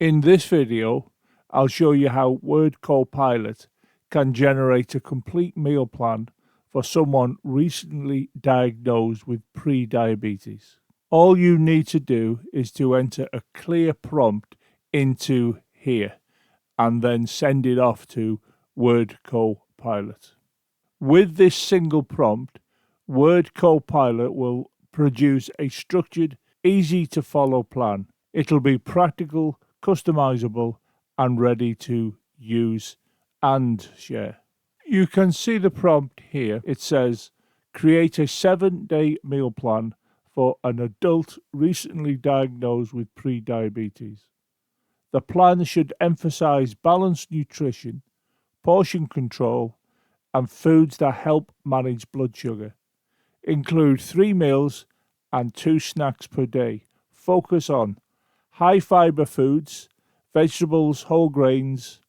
In this video, I'll show you how Word Copilot can generate a complete meal plan for someone recently diagnosed with pre-diabetes. All you need to do is to enter a clear prompt into here and then send it off to Word Copilot. With this single prompt, Word Copilot will produce a structured, easy to follow plan. It'll be practical, customizable, and ready to use and share. You can see the prompt here. It says, create a 7-day meal plan for an adult recently diagnosed with pre-diabetes. The plan should emphasize balanced nutrition, portion control, and foods that help manage blood sugar. Include 3 meals and 2 snacks per day. Focus on high fiber foods, vegetables, whole grains,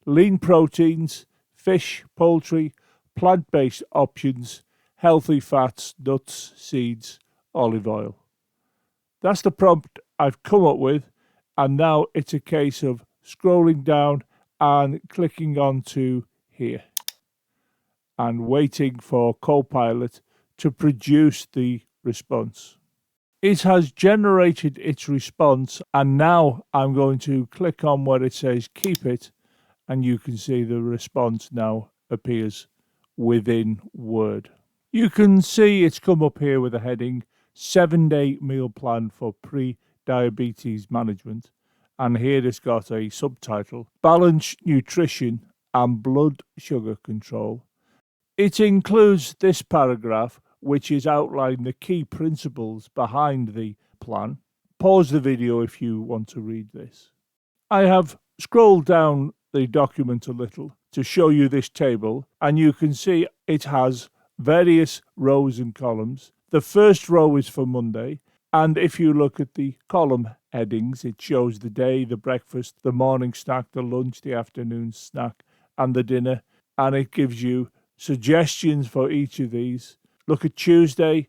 lean proteins, fish, poultry, plant-based options, healthy fats, nuts, seeds, olive oil. That's the prompt I've come up with, and now it's a case of scrolling down and clicking onto here and waiting for Copilot to produce the response. It has generated its response, and now I'm going to click on where it says keep it, and you can see the response now appears within Word. You can see it's come up here with a heading 7-day meal plan for pre-diabetes management, and here it's got a subtitle, Balanced Nutrition and Blood Sugar Control. It includes this paragraph, which is outlining the key principles behind the plan. Pause the video if you want to read this. I have scrolled down the document a little to show you this table, and you can see it has various rows and columns. The first row is for Monday, and if you look at the column headings, it shows the day, the breakfast, the morning snack, the lunch, the afternoon snack, and the dinner, and it gives you suggestions for each of these. Look at Tuesday,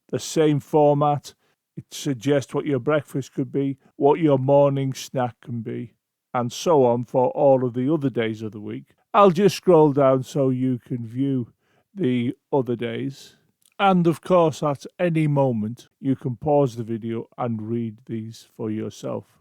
the same format. It suggests what your breakfast could be, what your morning snack can be, and so on for all of the other days of the week. I'll just scroll down so you can view the other days. And of course, at any moment, you can pause the video and read these for yourself.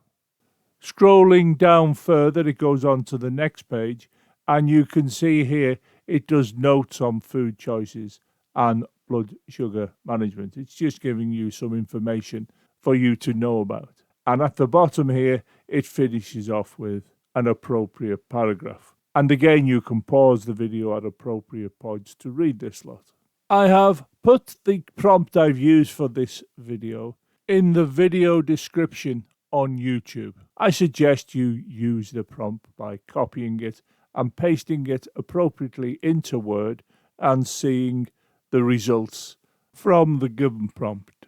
Scrolling down further, it goes on to the next page, and you can see here it does notes on food choices and blood sugar management. It's just giving you some information for you to know about. And at the bottom here, it finishes off with an appropriate paragraph. And again, you can pause the video at appropriate points to read this lot. I have put the prompt I've used for this video in the video description on YouTube. I suggest you use the prompt by copying it and pasting it appropriately into Word and seeing the results from the given prompt.